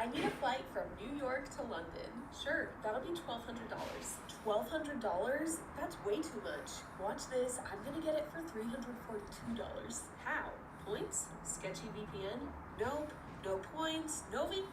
I need a flight from New York to London. Sure, that'll be $1,200. $1,200? That's way too much. Watch this. I'm gonna get it for $342. How? Points? Sketchy VPN? Nope. No points. No VPN.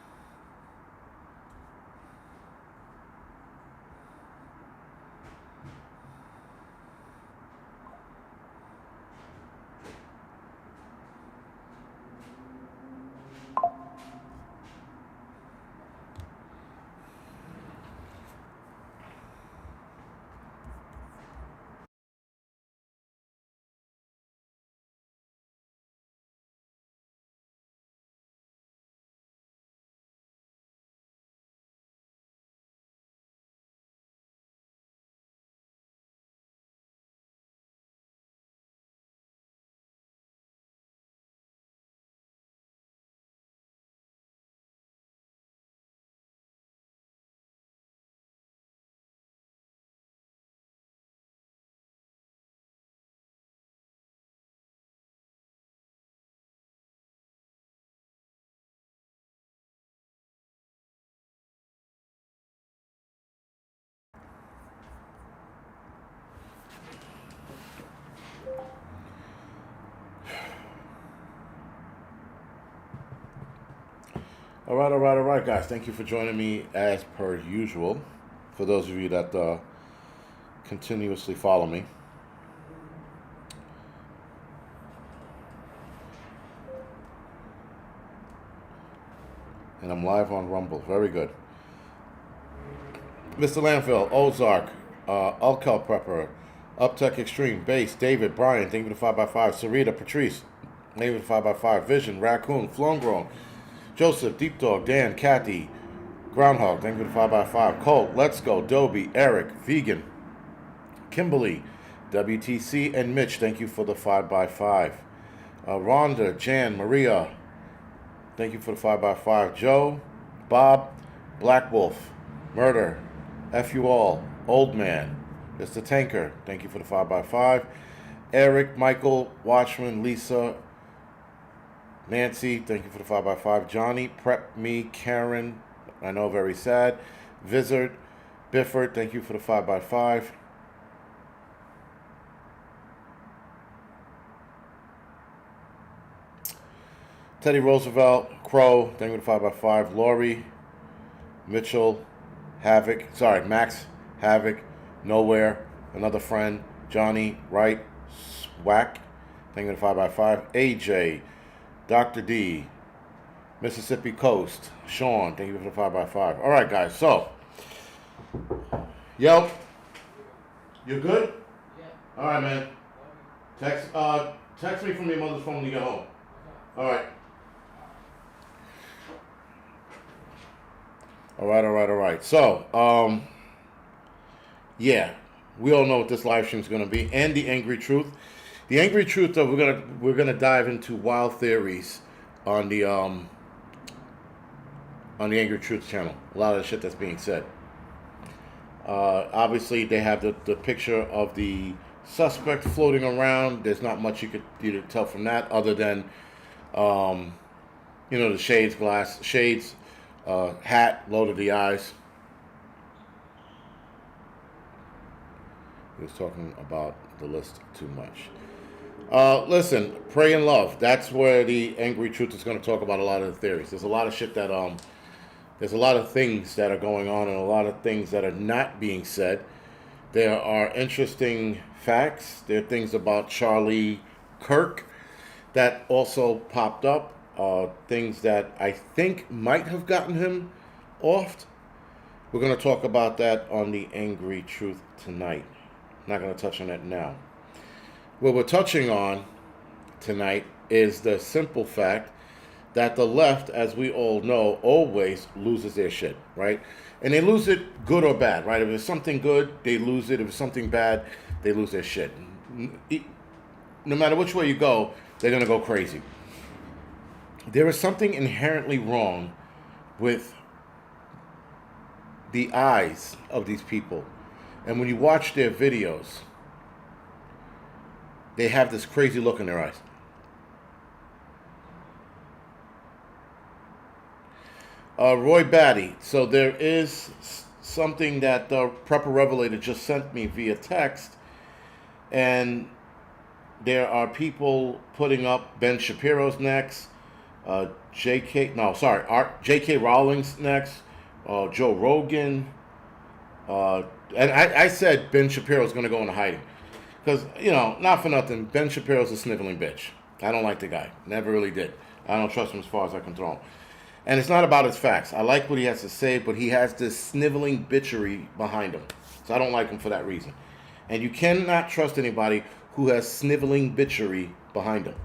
All right, guys. Thank you for joining me as per usual. For those of you that continuously follow me. And I'm live on Rumble. Very good. Mr. Landfill, Ozark, Ulkel Prepper, Uptech Extreme, Base, David, Brian, thank you for the 5x5, Sarita, Patrice, thank you for the 5x5, Vision, Raccoon, Flown Grown, Joseph, Deep Dog, Dan, Kathy, Groundhog, thank you for the 5x5, Colt, Let's Go, Dobie, Eric, Vegan, Kimberly, WTC, and Mitch, thank you for the 5x5. Rhonda, Jan, Maria, thank you for the 5x5. Joe, Bob, Black Wolf, Murder, F you all, Old Man, Mr. Tanker, thank you for the 5x5. Eric, Michael, Watchman, Lisa, Nancy, thank you for the 5x5. Johnny, Prep Me, Karen, I know, very sad. Vizard, Bifford, thank you for the 5x5. Teddy Roosevelt, Crow, thank you for the 5x5. Lori, Mitchell, Max, Havoc, Nowhere, Another Friend, Johnny, Wright, Swack, thank you for the 5x5. AJ, Dr. D, Mississippi Coast, Sean, thank you for the 5x5. All right, guys, so, yo, you good? Yeah. All right, man. Text me from your mother's phone when you get home. All right. All right. So, yeah, we all know what this live stream is going to be, and the angry truth. The angry truth, though, we're gonna dive into wild theories on the Angry Truth channel. A lot of the shit that's being said. Obviously, they have the picture of the suspect floating around. There's not much you could tell from that, other than the shades, hat, low to the eyes. He was talking about the list too much. Listen, pray and love. That's where the Angry Truth is going to talk about a lot of the theories. There's a lot of shit that there's a lot of things that are going on and a lot of things that are not being said. There are interesting facts. There are things about Charlie Kirk that also popped up. Things that I think might have gotten him off. We're going to talk about that on the Angry Truth tonight. Not going to touch on it now. What we're touching on tonight is the simple fact that the left, as we all know, always loses their shit, right? And they lose it good or bad, right? If it's something good, they lose it. If it's something bad, they lose their shit. No matter which way you go, they're going to go crazy. There is something inherently wrong with the eyes of these people. And when you watch their videos, they have this crazy look in their eyes. Roy Batty. So there is something that Prepper Revelator just sent me via text, and there are people putting up Ben Shapiro's next, J.K. Rowling's next, Joe Rogan, and I said Ben Shapiro's going to go into hiding because not for nothing, Ben Shapiro's a sniveling bitch. I don't like the guy. Never really did. I don't trust him as far as I can throw him. And it's not about his facts. I like what he has to say, but he has this sniveling bitchery behind him. So I don't like him for that reason. And you cannot trust anybody who has sniveling bitchery behind them.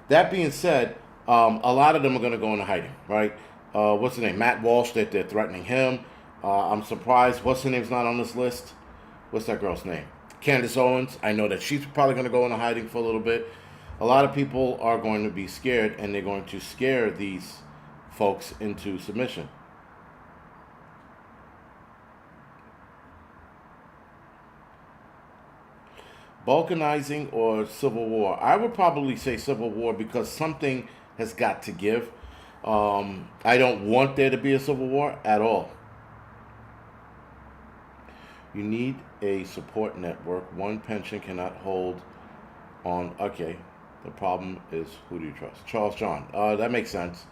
That being said, a lot of them are going to go into hiding, right? What's the name? Matt Walsh, they're threatening him. I'm surprised. What's her name's not on this list? What's that girl's name? Candace Owens. I know that she's probably going to go into hiding for a little bit. A lot of people are going to be scared, and they're going to scare these folks into submission. Balkanizing or civil war? I would probably say civil war because something has got to give. I don't want there to be a civil war at all. You need a support network. One pension cannot hold on. Okay, the problem is who do you trust? Charles John. That makes sense.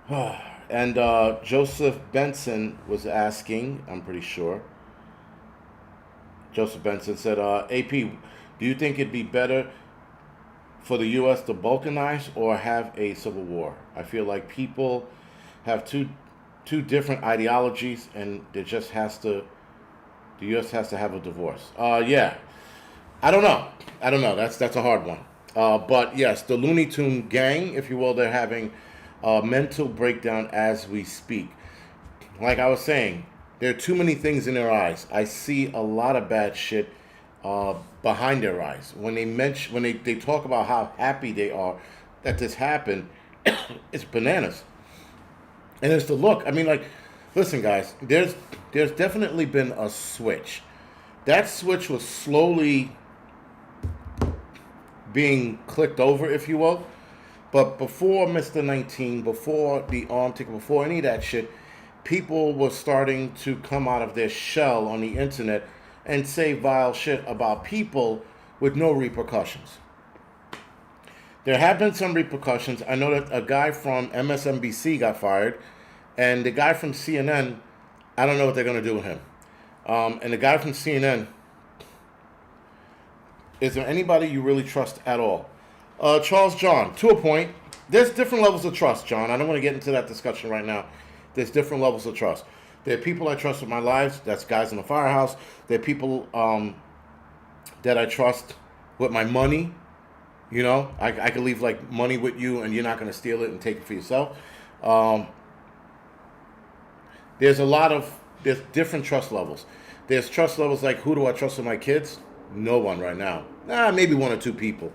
And Joseph Benson was asking, I'm pretty sure. Joseph Benson said, AP, do you think it'd be better for the U.S. to balkanize or have a civil war? I feel like people have two different ideologies, and the U.S. has to have a divorce. Yeah. I don't know. That's a hard one. But yes, the Looney Tune gang, if you will, they're having a mental breakdown as we speak. Like I was saying, there are too many things in their eyes. I see a lot of bad shit behind their eyes. When they talk about how happy they are that this happened, it's bananas. And it's the look. I mean, like, listen, guys, there's definitely been a switch. That switch was slowly being clicked over, if you will. But before Mr. 19, before the arm ticket, before any of that shit, people were starting to come out of their shell on the internet and say vile shit about people with no repercussions. There have been some repercussions. I know that a guy from MSNBC got fired, and the guy from CNN, I don't know what they're going to do with him. And the guy from CNN, is there anybody you really trust at all? Charles John, to a point. There's different levels of trust, John. I don't want to get into that discussion right now. There's different levels of trust. There are people I trust with my lives. That's guys in the firehouse. There are people that I trust with my money. You know, I could leave like money with you, and you're not going to steal it and take it for yourself. There's different trust levels. There's trust levels like, who do I trust with my kids? No one right now. Maybe one or two people.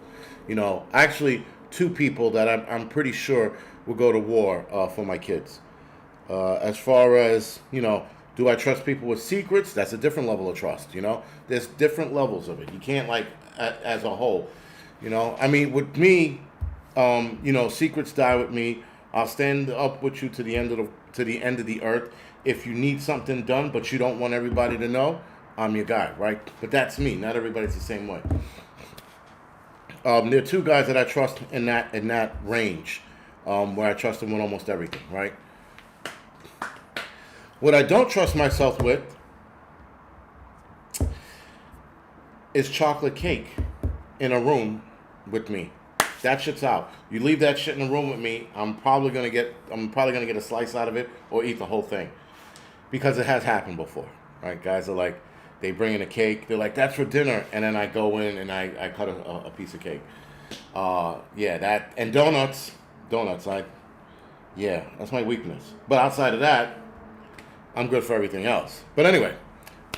You know, actually, two people that I'm pretty sure will go to war for my kids. As far as, do I trust people with secrets? That's a different level of trust, There's different levels of it. You can't, as a whole, I mean, with me, secrets die with me. I'll stand up with you to the end of the earth. If you need something done, but you don't want everybody to know, I'm your guy, right? But that's me. Not everybody's the same way. There are two guys that I trust in that range, where I trust them with almost everything, right? What I don't trust myself with is chocolate cake in a room with me. That shit's out. You leave that shit in a room with me, I'm probably gonna get a slice out of it or eat the whole thing, because it has happened before, right? Guys are like, they bring in a cake, they're like, that's for dinner, and then I go in and I cut a piece of cake. That, and donuts, that's my weakness. But outside of that, I'm good for everything else. But anyway,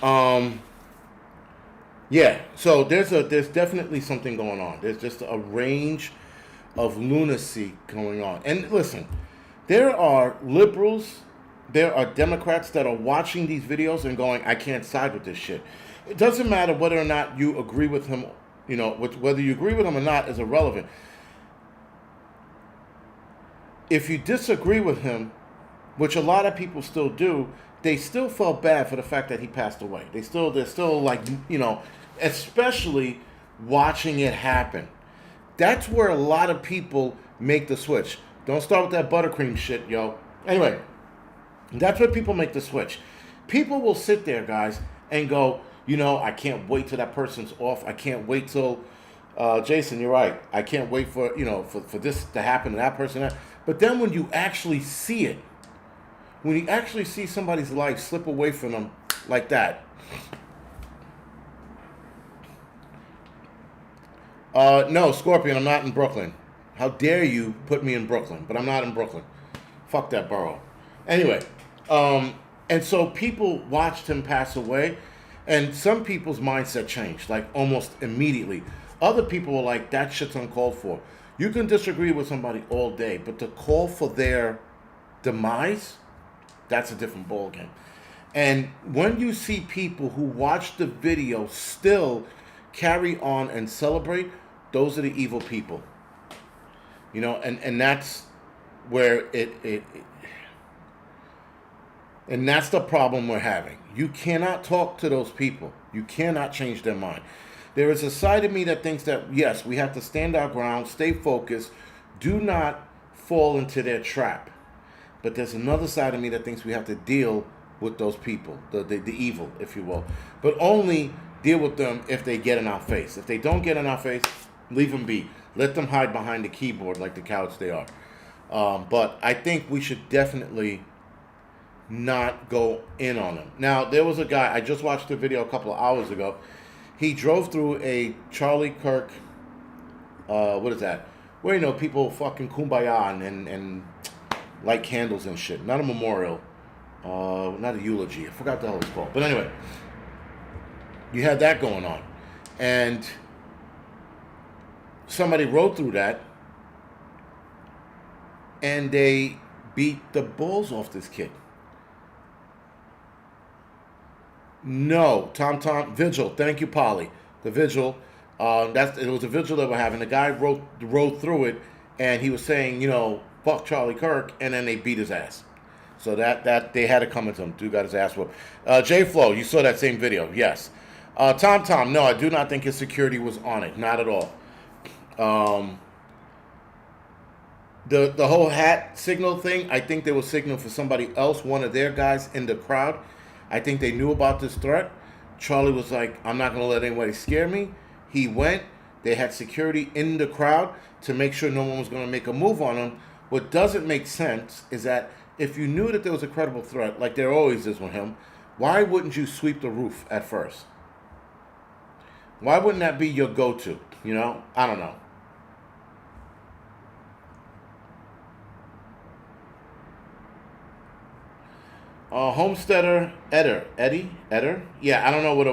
so there's definitely something going on. There's just a range of lunacy going on. And listen, there are liberals, there are Democrats that are watching these videos and going, I can't side with this shit. It doesn't matter whether or not you agree with him, whether you agree with him or not is irrelevant. if you disagree with him, which a lot of people still do, they still felt bad for the fact that he passed away. They're still like, especially watching it happen. That's where a lot of people make the switch. Don't start with that buttercream shit, yo. Anyway, that's where people make the switch. People will sit there, guys, and go, I can't wait till that person's off. I can't wait till, Jason, you're right. I can't wait for, for this to happen to that person. But then when you actually see it, when you actually see somebody's life slip away from them like that. No, Scorpion, I'm not in Brooklyn. How dare you put me in Brooklyn? But I'm not in Brooklyn. Fuck that borough. Anyway, and so people watched him pass away, and some people's mindset changed, like almost immediately. Other people were like, that shit's uncalled for. You can disagree with somebody all day, but to call for their demise, that's a different ballgame. And when you see people who watch the video still carry on and celebrate, those are the evil people. And that's where and that's the problem we're having. You cannot talk to those people. You cannot change their mind. There is a side of me that thinks that, yes, we have to stand our ground, stay focused, do not fall into their trap. But there's another side of me that thinks we have to deal with those people, the evil, if you will. But only deal with them if they get in our face. If they don't get in our face, leave them be. Let them hide behind the keyboard like the cowards they are. But I think we should definitely not go in on them. Now, there was a guy, I just watched a video a couple of hours ago. He drove through a Charlie Kirk, what is that? Where, people fucking kumbaya and light candles and shit. Not a memorial. Not a eulogy. I forgot the hell it's called. But anyway, you had that going on. And somebody rode through that, and they beat the balls off this kid. No, Tom, vigil. Thank you, Polly. The vigil. It was a vigil that we're having. The guy rode through it, and he was saying, fuck Charlie Kirk, and then they beat his ass. So that they had to come into him. Dude got his ass whooped. J Flow, you saw that same video, yes. Tom, no, I do not think his security was on it, not at all. The whole hat signal thing, I think they were signaling for somebody else, one of their guys in the crowd. I think they knew about this threat. Charlie was like, I'm not going to let anybody scare me. He went. They had security in the crowd to make sure no one was going to make a move on him. What doesn't make sense is that if you knew that there was a credible threat, like there always is with him, why wouldn't you sweep the roof at first? Why wouldn't that be your go-to? I don't know. Homesteader Eddie, yeah, I don't know what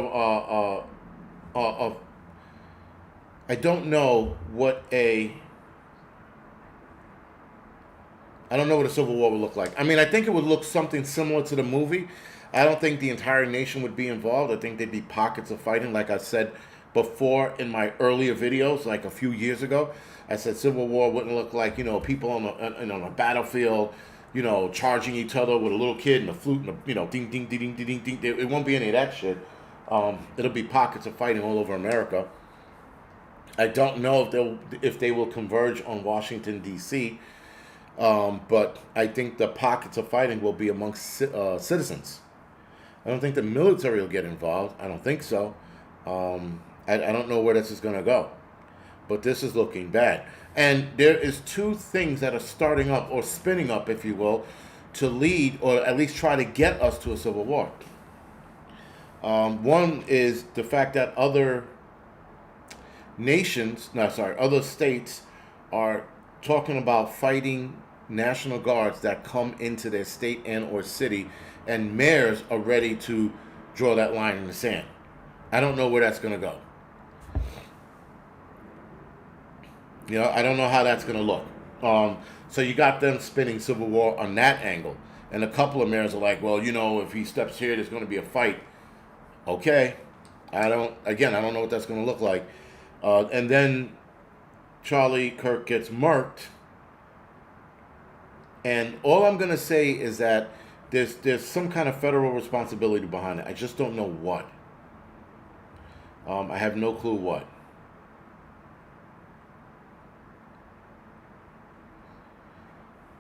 I don't know what I don't know what a civil war would look like. I mean, I think it would look something similar to the movie. I don't think the entire nation would be involved. I think there'd be pockets of fighting, like I said before in my earlier videos, like a few years ago. I said civil war wouldn't look like, people on a battlefield, charging each other with a little kid and a flute and ding, ding, ding, ding, ding, ding. It won't be any of that shit. It'll be pockets of fighting all over America. I don't know if they will converge on Washington, D.C., but I think the pockets of fighting will be amongst citizens. I don't think the military will get involved. I don't think so. I don't know where this is going to go. But this is looking bad. And there is two things that are starting up, or spinning up, if you will, to lead, or at least try to get us to a civil war. One is the fact that other states are talking about fighting National Guards that come into their state and or city, and mayors are ready to draw that line in the sand. I don't know where that's going to go. I don't know how that's going to look. So you got them spinning civil war on that angle. And a couple of mayors are like, well, if he steps here, there's going to be a fight. Okay. I don't know what that's going to look like. And then Charlie Kirk gets murked. And all I'm gonna say is that there's some kind of federal responsibility behind it. I just don't know what. I have no clue what.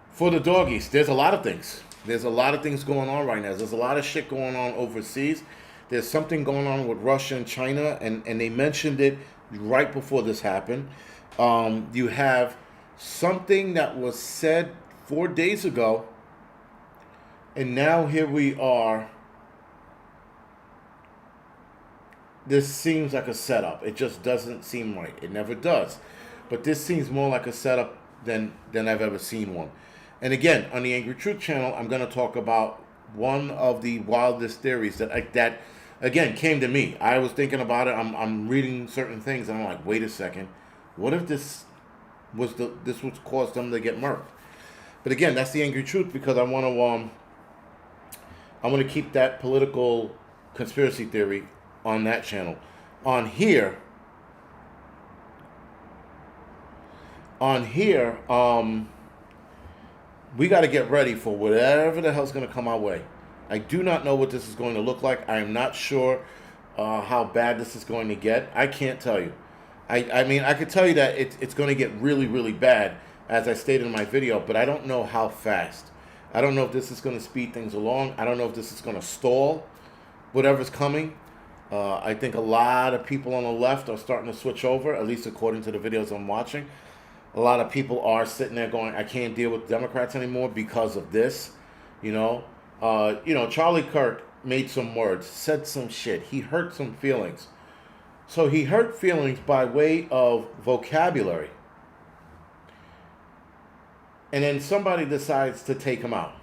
For the doggies, there's a lot of things. There's a lot of things going on right now. There's a lot of shit going on overseas. There's something going on with Russia and China, and they mentioned it right before this happened. You have something that was said 4 days ago, and now here we are. This seems like a setup. It just doesn't seem right. It never does. But this seems more like a setup than I've ever seen one. And again, on the Angry Truth channel, I'm going to talk about one of the wildest theories that again came to me. I was thinking about it. I'm reading certain things, and I'm like, wait a second, what if this was caused them to get murked? But again, that's the Angry Truth, because I want to keep that political conspiracy theory on that channel. On here, we got to get ready for whatever the hell's going to come our way. I do not know what this is going to look like. I am not sure how bad this is going to get. I can't tell you. I mean, I could tell you that it's going to get really, really bad, as I stated in my video, but I don't know how fast. I don't know if this is going to speed things along. I don't know if this is going to stall whatever's coming. I think a lot of people on the left are starting to switch over, at least according to the videos I'm watching. A lot of people are sitting there going, I can't deal with Democrats anymore because of this. Charlie Kirk made some words, said some shit. He hurt some feelings. So he hurt feelings by way of vocabulary. And then somebody decides to take him out.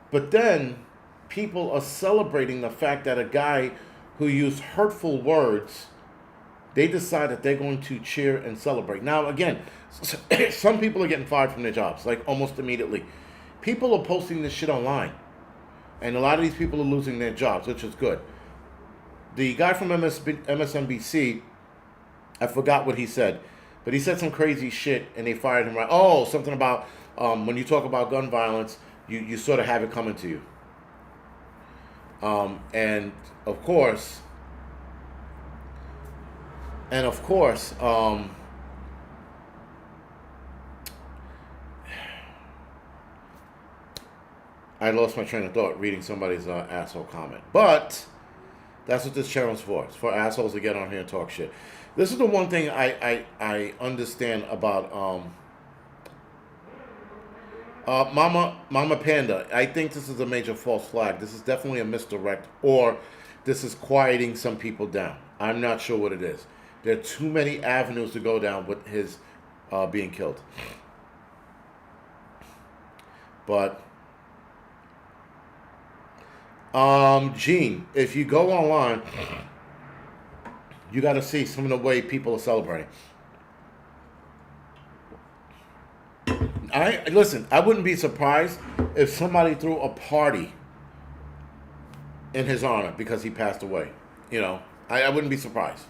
But then people are celebrating the fact that a guy who used hurtful words, they decide that they're going to cheer and celebrate. Now, again, some people are getting fired from their jobs, like almost immediately. People are posting this shit online. And a lot of these people are losing their jobs, which is good. The guy from MSNBC, I forgot what he said, but he said some crazy shit and they fired him. Right? Oh, something about when you talk about gun violence, you sort of have it coming to you. And of course, I lost my train of thought reading somebody's asshole comment. But that's what this channel's for. It's for assholes to get on here and talk shit. This is the one thing I understand about Mama Panda. I think this is a major false flag. This is definitely a misdirect, or this is quieting some people down. I'm not sure what it is. There are too many avenues to go down with his being killed. But Gene, if you go online, you got to see some of the way people are celebrating. I wouldn't be surprised if somebody threw a party in his honor because he passed away. I wouldn't be surprised.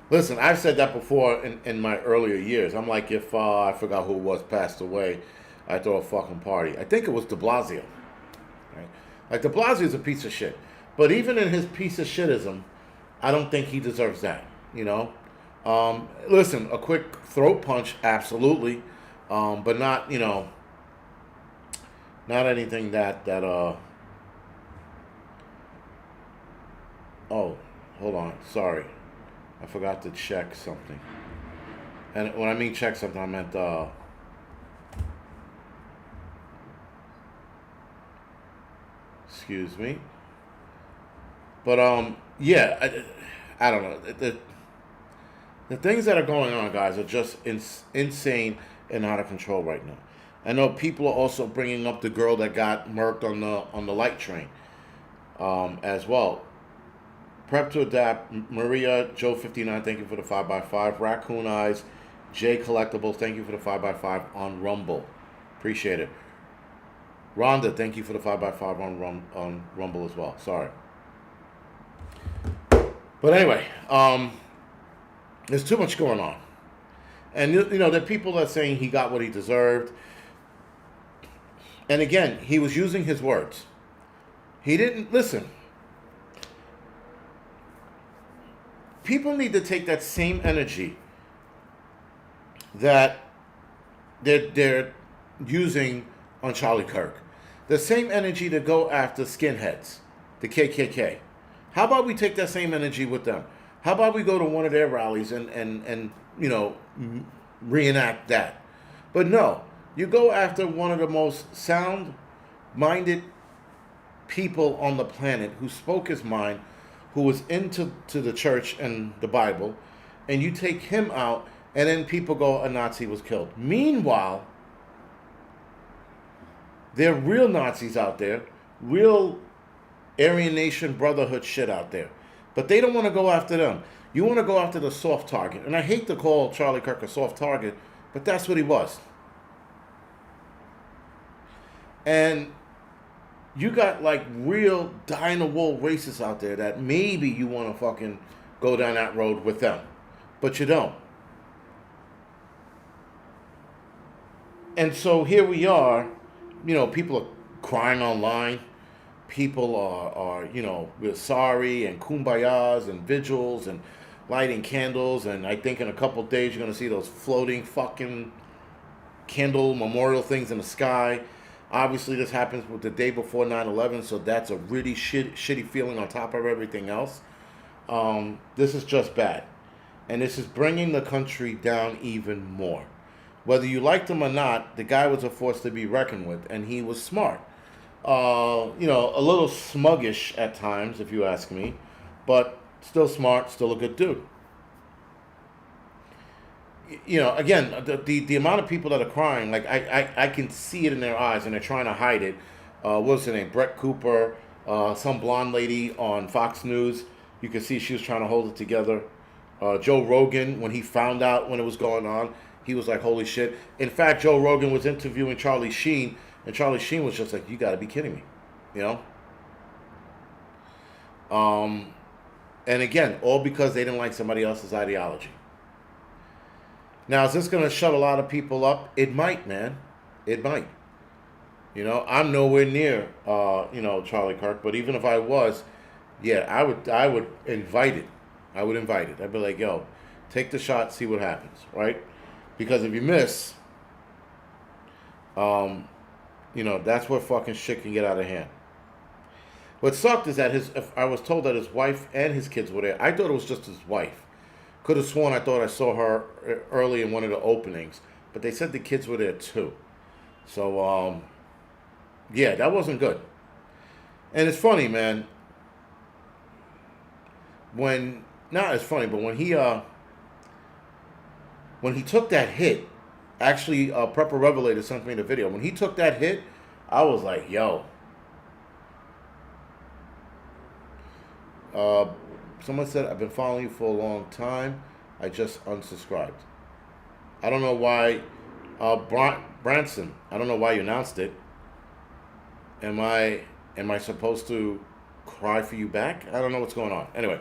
Listen, I've said that before in my earlier years. I'm like, if I forgot who it was passed away, I throw a fucking party. I think it was de Blasio. Right? Like, de Blasio is a piece of shit. But even in his piece of shitism, I don't think he deserves that. Listen, a quick throat punch, absolutely. But not, not anything that oh, hold on. Sorry. I forgot to check something. And when I mean check something, I meant, excuse me. But, yeah, I don't know. The things that are going on, guys, are just insane and out of control right now. I know people are also bringing up the girl that got murked on the light train, as well. Prep to Adapt, Maria, Joe 59, thank you for the 5x5. Raccoon Eyes, J Collectibles, thank you for the 5x5 on Rumble. Appreciate it. Rhonda, thank you for the 5x5 on Rumble as well. Sorry. But anyway, there's too much going on. And there are people that are saying he got what he deserved. And again, he was using his words. He didn't listen. People need to take that same energy that they're using on Charlie Kirk. The same energy to go after skinheads, the KKK. How about we take that same energy with them? How about we go to one of their rallies and reenact that? But no, you go after one of the most sound-minded people on the planet who spoke his mind, who was into the church and the Bible, and you take him out, and then people go, a Nazi was killed. Meanwhile, there are real Nazis out there, real Aryan Nation Brotherhood shit out there. But they don't want to go after them. You want to go after the soft target. And I hate to call Charlie Kirk a soft target, but that's what he was. And you got like real dying-to-wool racists out there that maybe you want to fucking go down that road with them. But you don't. And so here we are, people are crying online. People are we're sorry and kumbayas and vigils and lighting candles. And I think in a couple of days you're going to see those floating fucking candle memorial things in the sky. Obviously, this happens with the day before 9/11, so that's a really shitty feeling on top of everything else. This is just bad. And this is bringing the country down even more. Whether you liked him or not, the guy was a force to be reckoned with, and he was smart. A little smuggish at times, if you ask me, but still smart, still a good dude. Again, the amount of people that are crying, like I can see it in their eyes, and they're trying to hide it. What's her name? Brett Cooper, some blonde lady on Fox News. You can see she was trying to hold it together. Joe Rogan, when he found out when it was going on, he was like, holy shit. In fact, Joe Rogan was interviewing Charlie Sheen, and Charlie Sheen was just like, you got to be kidding me, And again, all because they didn't like somebody else's ideology. Now, is this going to shut a lot of people up? It might, man. It might. I'm nowhere near, Charlie Kirk. But even if I was, yeah, I would invite it. I would invite it. I'd be like, yo, take the shot, see what happens, right? Because if you miss, that's where fucking shit can get out of hand. What sucked is that I was told that his wife and his kids were there. I thought it was just his wife. Could have sworn I thought I saw her early in one of the openings, but they said the kids were there too. So, yeah, that wasn't good. And it's funny, man. It's funny, but when he took that hit, actually, Prepper Revelator sent me the video. When he took that hit, I was like, yo. Someone said, I've been following you for a long time. I just unsubscribed. I don't know why. Branson, I don't know why you announced it. Am I supposed to cry for you back? I don't know what's going on. Anyway.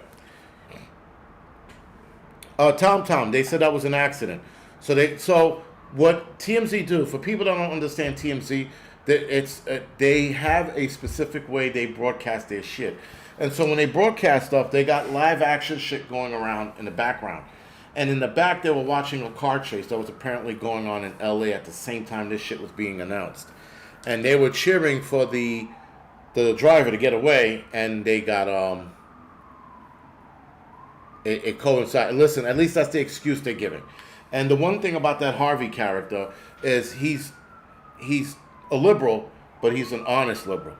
Tom, they said that was an accident. So what TMZ do, for people that don't understand TMZ, they have a specific way they broadcast their shit. And so when they broadcast stuff, they got live action shit going around in the background. And in the back, they were watching a car chase that was apparently going on in LA at the same time this shit was being announced. And they were cheering for the driver to get away, and they got it coincided. Listen, at least that's the excuse they're giving. And the one thing about that Harvey character is he's a liberal, but he's an honest liberal.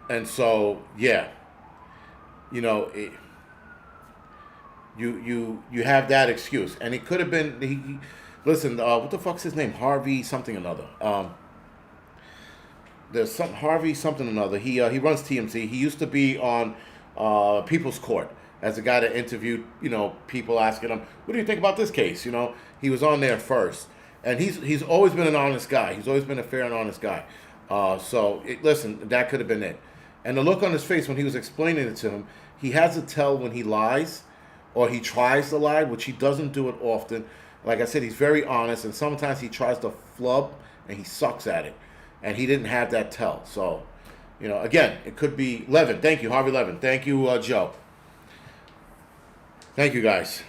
And so, yeah, you have that excuse, and it could have been listen. What the fuck's his name? Harvey something another. There's some Harvey something another. He runs TMZ. He used to be on People's Court as a guy that interviewed people asking him, what do you think about this case? He was on there first, and he's always been an honest guy. He's always been a fair and honest guy. Listen, that could have been it. And the look on his face when he was explaining it to him, he has to tell when he lies or he tries to lie, which he doesn't do it often. Like I said, he's very honest, and sometimes he tries to flub, and he sucks at it. And he didn't have that tell. So, again, it could be Levin. Thank you, Harvey Levin. Thank you, Joe. Thank you, guys.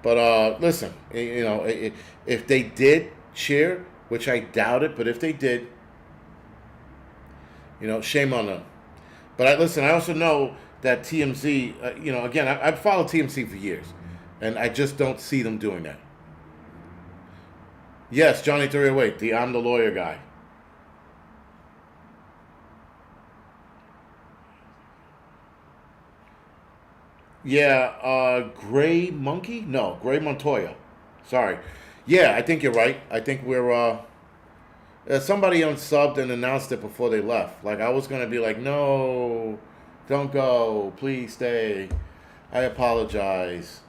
But listen, if they did cheer, which I doubt it, but if they did, shame on them. But I also know that TMZ, again, I've followed TMZ for years, and I just don't see them doing that. Yes, Johnny 308, I'm the lawyer guy. Yeah, Gray Monkey? No, Gray Montoya. Sorry. Yeah, I think you're right. I think we're somebody unsubbed and announced it before they left. Like I was gonna be like, no, don't go, please stay. I apologize.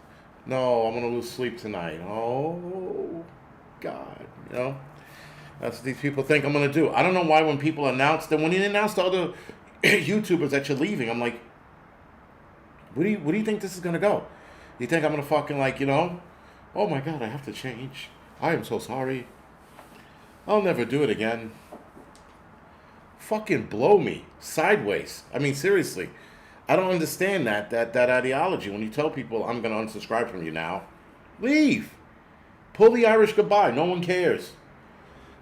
No, I'm gonna lose sleep tonight. Oh God, that's what these people think I'm gonna do. I don't know why when people announce that when you announce to other YouTubers that you're leaving, I'm like, where do you think this is gonna go? You think I'm gonna fucking oh my God, I have to change. I am so sorry. I'll never do it again. Fucking blow me sideways. I mean, seriously, I don't understand that ideology. When you tell people I'm gonna unsubscribe from you now, leave. Pull the Irish goodbye. No one cares.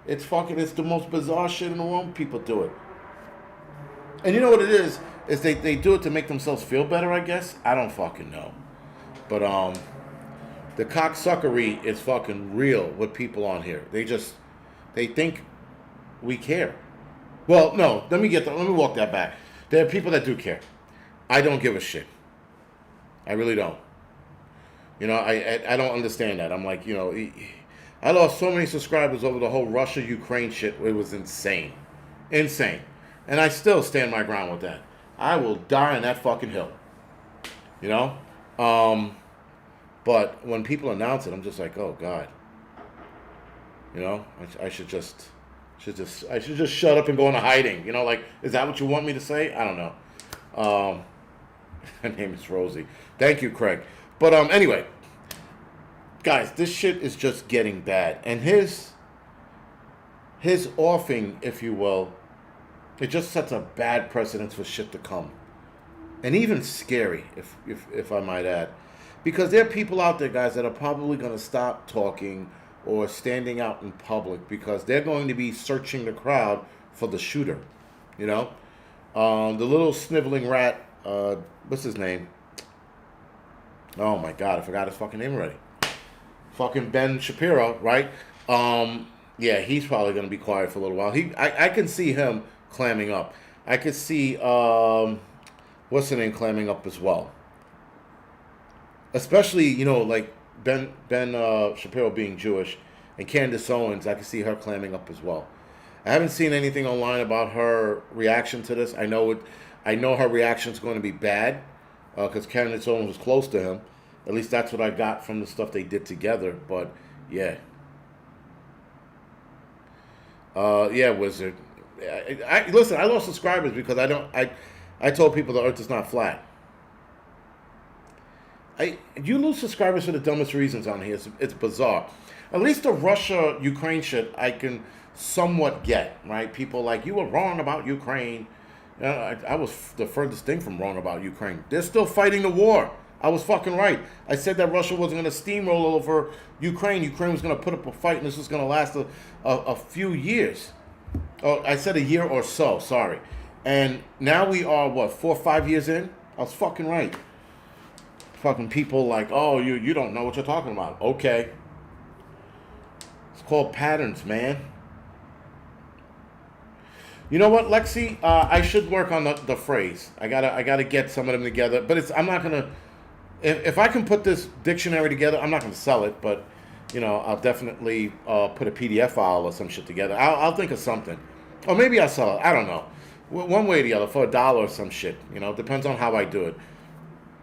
It's the most bizarre shit in the world. People do it. And you know what it is? Is they do it to make themselves feel better, I guess. I don't fucking know. But the cocksuckery is fucking real with people on here. They think we care. Well, no, let me walk that back. There are people that do care. I don't give a shit. I really don't. I don't understand that. I'm like, I lost so many subscribers over the whole Russia-Ukraine shit. It was insane. Insane. And I still stand my ground with that. I will die on that fucking hill. But when people announce it, I'm just like, oh God. I should just shut up and go into hiding. Is that what you want me to say? I don't know. Her name is Rosie. Thank you, Craig. But anyway, guys, this shit is just getting bad, and his offing, if you will, it just sets a bad precedence for shit to come, and even scary, if I might add, because there are people out there, guys, that are probably going to stop talking or standing out in public because they're going to be searching the crowd for the shooter. The little sniveling rat, what's his name? Oh my God, I forgot his fucking name already. Fucking Ben Shapiro, right? Yeah, he's probably going to be quiet for a little while. I can see him clamming up. I could see, what's the name, clamming up as well. Especially, like Ben Shapiro being Jewish, and Candace Owens, I can see her clamming up as well. I haven't seen anything online about her reaction to this. I know her reaction is going to be bad because Candace Owens was close to him. At least that's what I got from the stuff they did together. But yeah, Wizard. Listen. I lost subscribers because I told people the Earth is not flat. You lose subscribers for the dumbest reasons on here. It's bizarre. At least the Russia-Ukraine shit I can somewhat get, right? People like, you were wrong about Ukraine. I was the furthest thing from wrong about Ukraine. They're still fighting the war. I was fucking right. I said that Russia wasn't going to steamroll over Ukraine. Ukraine was going to put up a fight, and this was going to last a few years. Oh, I said a year or so, sorry. And now we are, 4 or 5 years in? I was fucking right. Fucking people like, oh, you don't know what you're talking about. Okay. It's called patterns, man. You know what, Lexi? I should work on the phrase. I gotta get some of them together. But I'm not gonna. If I can put this dictionary together, I'm not gonna sell it. But I'll definitely put a PDF file or some shit together. I'll think of something, or maybe I'll sell it. I don't know. One way or the other for $1 or some shit. Depends on how I do it.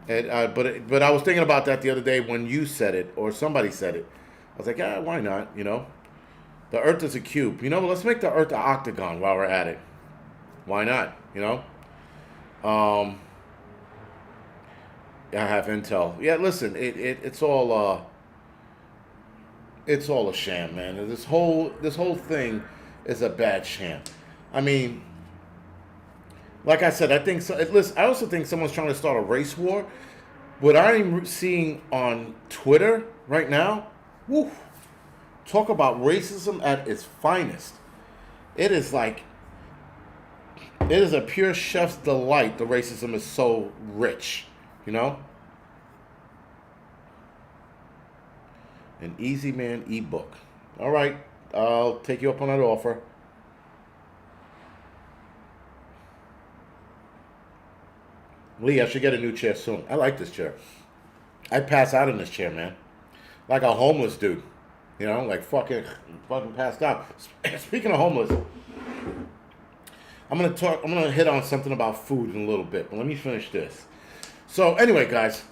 But I was thinking about that the other day when you said it or somebody said it. I was like, yeah, why not? The Earth is a cube. Let's make the Earth an octagon while we're at it. Why not? I have intel. Yeah, listen, it's all it's all a sham, man. This whole thing is a bad sham. I mean, like I said, I think so. Listen, I also think someone's trying to start a race war. What I'm seeing on Twitter right now, woo, talk about racism at its finest. It is like, it is a pure chef's delight. The racism is so rich, you know? An Easy Man ebook. All right, I'll take you up on that offer. Lee, I should get a new chair soon. I like this chair. I pass out in this chair, man. Like a homeless dude. You know, like fucking passed out. Speaking of homeless, I'm gonna hit on something about food in a little bit, but let me finish this. So anyway, guys,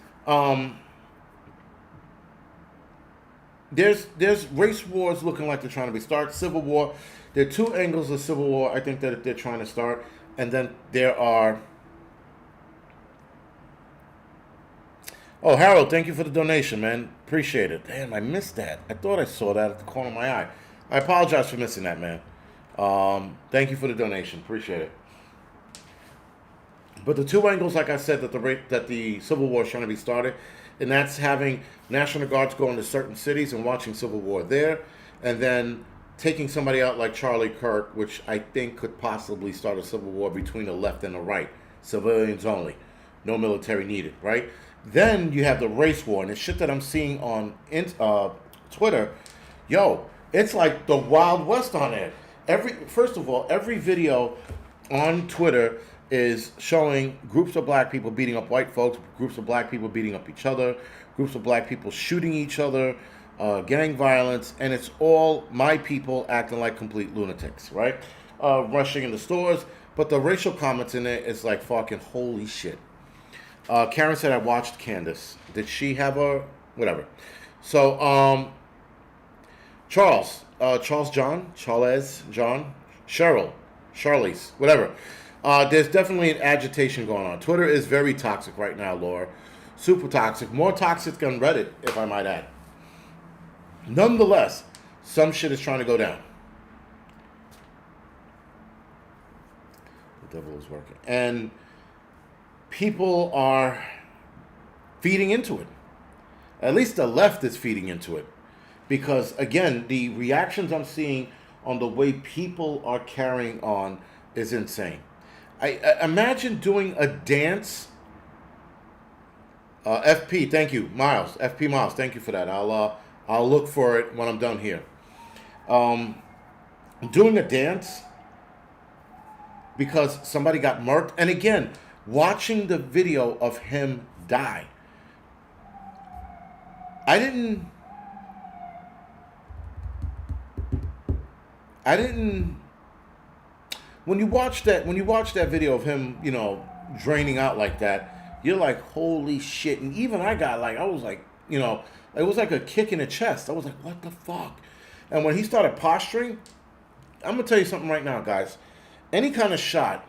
there's race wars looking like they're trying to be started. Civil war. There are two angles of civil war I think that they're trying to start, and then there are. Oh, Harold, thank you for the donation, man. Appreciate it. Damn, I missed that. I thought I saw that at the corner of my eye. I apologize for missing that, man. Thank you for the donation. Appreciate it. But the two angles, like I said, that the Civil War is trying to be started, and that's having National Guards go into certain cities and watching Civil War there, and then taking somebody out like Charlie Kirk, which I think could possibly start a civil war between the left and the right. Civilians only. No military needed, right? Then you have the race war, and the shit that I'm seeing on Twitter, yo, it's like the Wild West on there. First of all, every video on Twitter is showing groups of black people beating up white folks, groups of black people beating up each other, groups of black people shooting each other, gang violence, and it's all my people acting like complete lunatics, right? Rushing into stores, but the racial comments in it is like fucking holy shit. Karen said I watched Candace. Did she have a whatever? So Charles John, Charlize, whatever. There's definitely an agitation going on. Twitter is very toxic right now, Laura. Super toxic. More toxic than Reddit, if I might add. Nonetheless, some shit is trying to go down. The devil is working. And people are feeding into it. At least the left is feeding into it. Because, again, the reactions I'm seeing on the way people are carrying on is insane. I imagine doing a dance. FP, thank you, Miles. FP Miles, thank you for that. I'll look for it when I'm done here. Doing a dance because somebody got murked, and again, watching the video of him die. I didn't. When you watch that video of him, you know, draining out like that, you're like, holy shit. And even I was like, you know, it was like a kick in the chest. I was like, what the fuck? And when he started posturing, I'm gonna tell you something right now, guys. Any kind of shot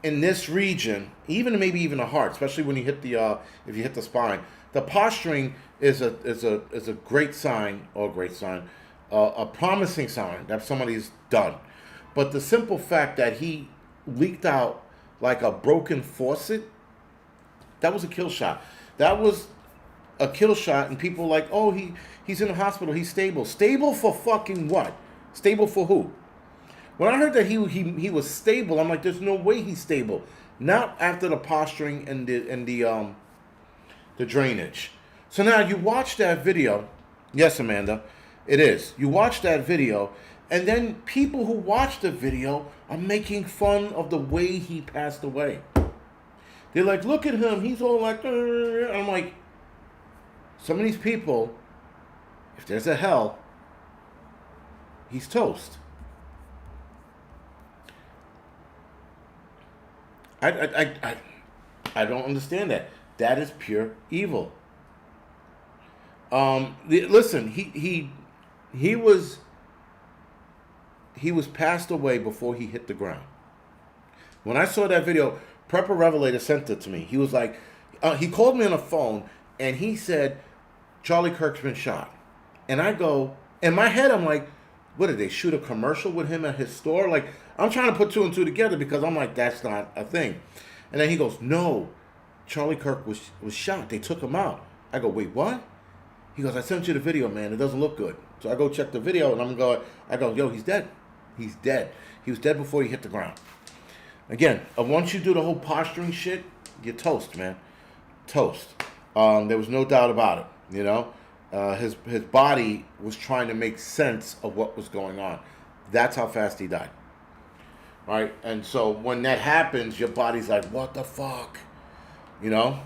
in this region, maybe even the heart, especially when you hit if you hit the spine, the posturing is a great sign, a promising sign that somebody's done. But the simple fact that he leaked out like a broken faucet, that was a kill shot. That was a kill shot, and people were like, oh, he's in the hospital, he's stable. Stable for fucking what? Stable for who? When I heard that he was stable, I'm like, there's no way he's stable. Not after the posturing and the drainage. So now you watch that video. Yes, Amanda, it is. You watch that video, and then people who watch the video are making fun of the way he passed away. They're like, look at him, he's all like, and I'm like, some of these people, if there's a hell, he's toast. I don't understand that. That is pure evil. Listen, he was passed away before he hit the ground. When I saw that video, Prepper Revelator sent it to me. He was like, he called me on the phone and he said, Charlie Kirk's been shot. And I go, in my head, I'm like, what did they shoot a commercial with him at his store? Like, I'm trying to put two and two together because I'm like, that's not a thing. And then he goes, no, Charlie Kirk was shot. They took him out. I go, wait, what? He goes, I sent you the video, man. It doesn't look good. So I go check the video, and I go, yo, he's dead. He's dead. He was dead before he hit the ground. Again, once you do the whole posturing shit, you're toast, man. Toast. There was no doubt about it, you know. His body was trying to make sense of what was going on. That's how fast he died. Right? And so when that happens, your body's like, what the fuck? You know?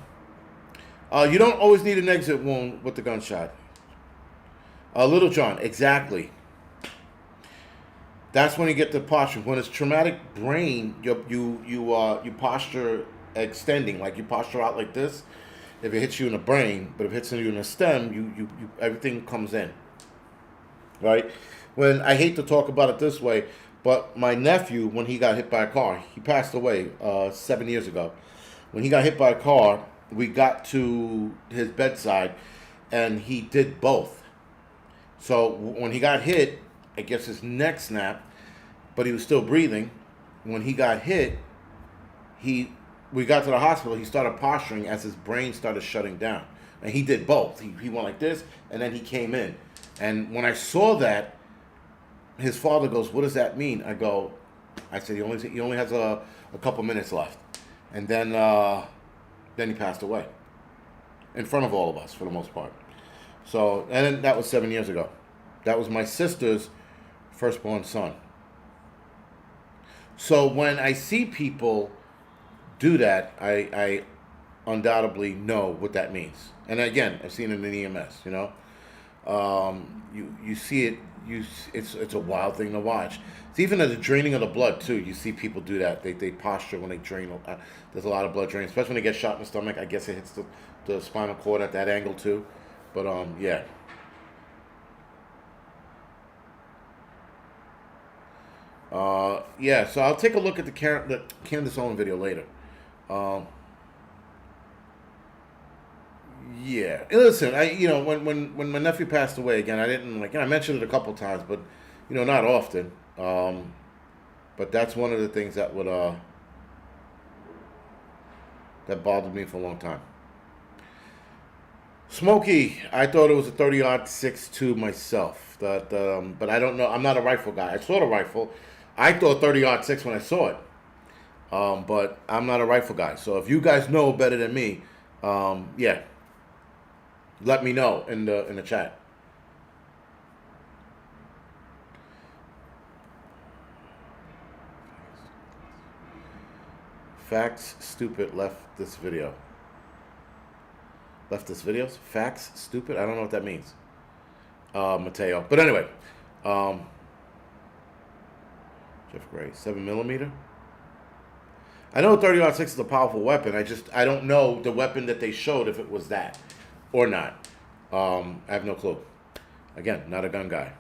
You don't always need an exit wound with the gunshot. Little John, exactly. That's when you get the posture. When it's traumatic brain, you posture extending, like you posture out like this. If it hits you in the brain, but if it hits you in the stem, you everything comes in. Right? When I hate to talk about it this way, but my nephew, when he got hit by a car, he passed away 7 years ago. When he got hit by a car, we got to his bedside, and he did both. So when he got hit, I guess his neck snapped, but he was still breathing. When he got hit, we got to the hospital. He started posturing as his brain started shutting down, and he did both. He went like this, and then he came in. And when I saw that, his father goes, "What does that mean?" I said, he only has a couple minutes left, and then he passed away in front of all of us for the most part. So, and then that was 7 years ago. That was my sister's firstborn son. So when I see people do that, I undoubtedly know what that means. And again, I've seen it in EMS. You know, you see it. It's a wild thing to watch. It's even at the draining of the blood too. You see people do that. They posture when they drain. There's a lot of blood drain, especially when they get shot in the stomach. I guess it hits the spinal cord at that angle too. But yeah. Yeah, so I'll take a look at the Candace Owen video later. Yeah, listen, when my nephew passed away again, I didn't I mentioned it a couple times, but not often. But that's one of the things that would that bothered me for a long time. Smokey, I thought it was a 30-06 myself. But I don't know. I'm not a rifle guy. I saw the rifle. I thought 30-06 when I saw it. But I'm not a rifle guy. So if you guys know better than me, yeah, let me know in the chat. Facts Stupid left this video. Left this videos? Facts Stupid? I don't know what that means. Mateo. But anyway. Jeff Gray. 7mm? I know 30-06 is a powerful weapon. I don't know the weapon that they showed, if it was that or not. I have no clue. Again, not a gun guy.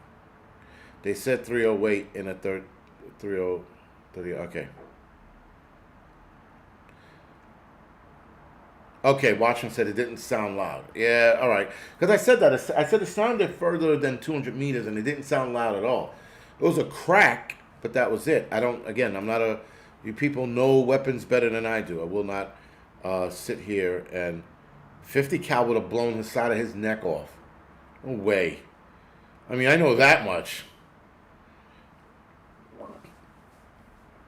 They said 308 in a 30. Okay. Okay, Watchman said it didn't sound loud. Yeah, all right. Because I said that. I said it sounded further than 200 meters, and it didn't sound loud at all. It was a crack, but that was it. I'm not a... You people know weapons better than I do. I will not sit here and... 50 cal would have blown the side of his neck off. No way. I mean, I know that much.